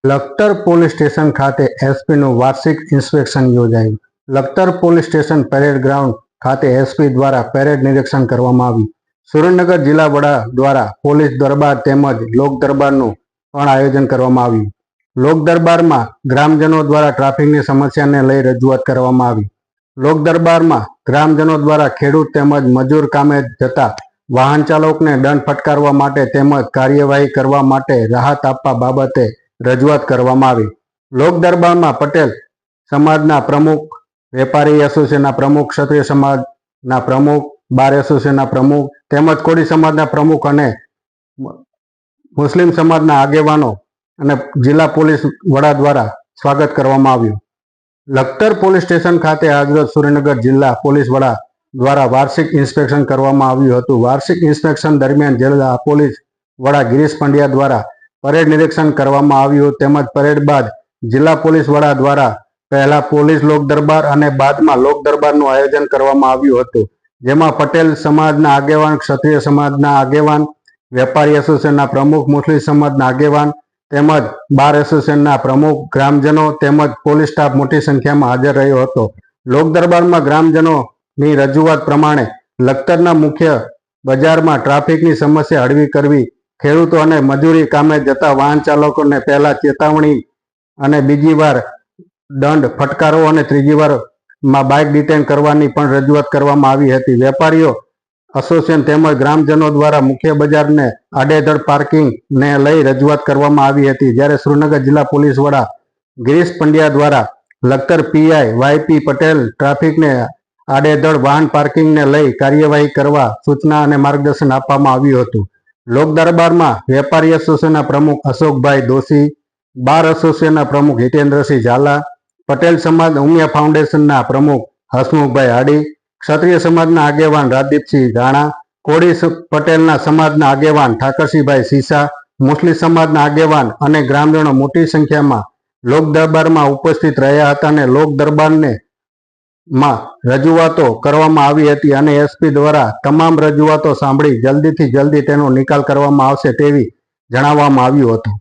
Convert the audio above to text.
Lakhtar police station ખાતે એસપીનું વાર્ષિક inspection યોજાયું. Lakhtar police station parade ground ખાતે એસપી દ્વારા પરેડ નિરીક્ષણ કરવામાં આવ્યું. સુરેન્દ્રનગર જિલ્લા વડા દ્વારા પોલીસ દરબાર તેમજ લોક દરબારનું પણ આયોજન કરવામાં આવ્યું. લોક દરબારમાં ગ્રામજનો દ્વારા ટ્રાફિકની સમસ્યાને લઈ રજૂઆત કરવામાં આવી. લોક દરબારમાં ગ્રામજનો દ્વારા ખેડૂત તેમજ મજૂર કામે જતા વાહન ચાલકોને દંડ ફટકારવા માટે તેમજ કાર્યવાહી કરવા માટે રાહત આપવા બાબતે રજૂઆત કરવામાં આવી. લોક દરબારમાં પટેલ સમાજના પ્રમુખ, વેપારી એસોસિએશનના પ્રમુખ, ક્ષત્રિય સમાજના પ્રમુખ, બાર એસોસિએશનના પ્રમુખ તેમજ કોળી સમાજના પ્રમુખ અને મુસ્લિમ સમાજના આગેવાનો અને જિલ્લા પોલીસ વડા દ્વારા સ્વાગત કરવામાં આવ્યું. લખતર પોલીસ સ્ટેશન ખાતે આજરોજ સુરેન્દ્રનગર જિલ્લા પોલીસ વડા દ્વારા વાર્ષિક ઇન્સ્પેક્શન કરવામાં આવ્યું હતું. વાર્ષિક ઇન્સ્પેક્શન દરમિયાન જિલ્લા પોલીસ વડા ગિરીશ પંડ્યા દ્વારા પરેડ નિરીક્ષણ કરવામાં આવ્યું. તેમજ પરેડ બાદ જિલ્લા પોલીસ વડા દ્વારા પહેલા પોલીસ લોક દરબાર અને બાદમાં લોક દરબારનું આયોજન કરવામાં આવ્યું હતું, જેમાં પટેલ સમાજના આગેવાન, ક્ષત્રિય સમાજના આગેવાન, વેપારી એસોસિએશનના પ્રમુખ, મુસ્લિમ સમાજના આગેવાન તેમજ બાર એસોસિએશનના પ્રમુખ, ગ્રામજનો તેમજ પોલીસ સ્ટાફ મોટી સંખ્યામાં હાજર રહ્યો હતો. લોક દરબારમાં ગ્રામજનોની રજૂઆત પ્રમાણે લખતરના મુખ્ય બજારમાં ટ્રાફિકની સમસ્યા હળવી કરવી, ખેડૂતો અને મજૂરી કામે જતા વાહન ચાલકોને પહેલા ચેતવણી અને બીજી વાર દંડ ફટકારવો અને ત્રીજી વારમાં બાઇક ડિટેન કરવાની પણ રજૂઆત કરવામાં આવી હતી. વેપારીઓ એસોસિએશન તેમજ ગ્રામજનો દ્વારા મુખ્ય બજારને આડેધડ પાર્કિંગને લઈ રજૂઆત કરવામાં આવી હતી. જ્યારે સુરેન્દ્રનગર જિલ્લા પોલીસ વડા ગિરીશ પંડ્યા દ્વારા લખતર પીઆઈ વાયપી પટેલ ટ્રાફિકને આડેધડ વાહન પાર્કિંગને લઈ કાર્યવાહી કરવા સૂચના અને માર્ગદર્શન આપવામાં આવ્યું હતું. લોક દરબારમાં વેપારી એસોસિએશનના પ્રમુખ અશોકભાઈ દોશી, બાર એસોસિએશનના પ્રમુખ હિતેન્દ્રસિંહ ઝાલા, પટેલ સમાજ ઉમિયા ફાઉન્ડેશનના પ્રમુખ હસમુખભાઈ હાડી, ક્ષત્રિય સમાજના આગેવાન રાજદીપસિંહ રાણા, કોળી પટેલના સમાજના આગેવાન ઠાકરસિંહભાઈ સીસા, મુસ્લિમ સમાજના આગેવાન અને ગ્રામજનો મોટી સંખ્યામાં લોક દરબારમાં ઉપસ્થિત રહ્યા હતા અને લોક દરબારને માં રજૂઆતો કરવામાં આવી હતી અને એસપી દ્વારા તમામ રજૂઆતો સાંભળી જલ્દીથી જલ્દી તેનો નિકાલ કરવામાં આવશે તેવી જણાવવામાં આવ્યું હતું.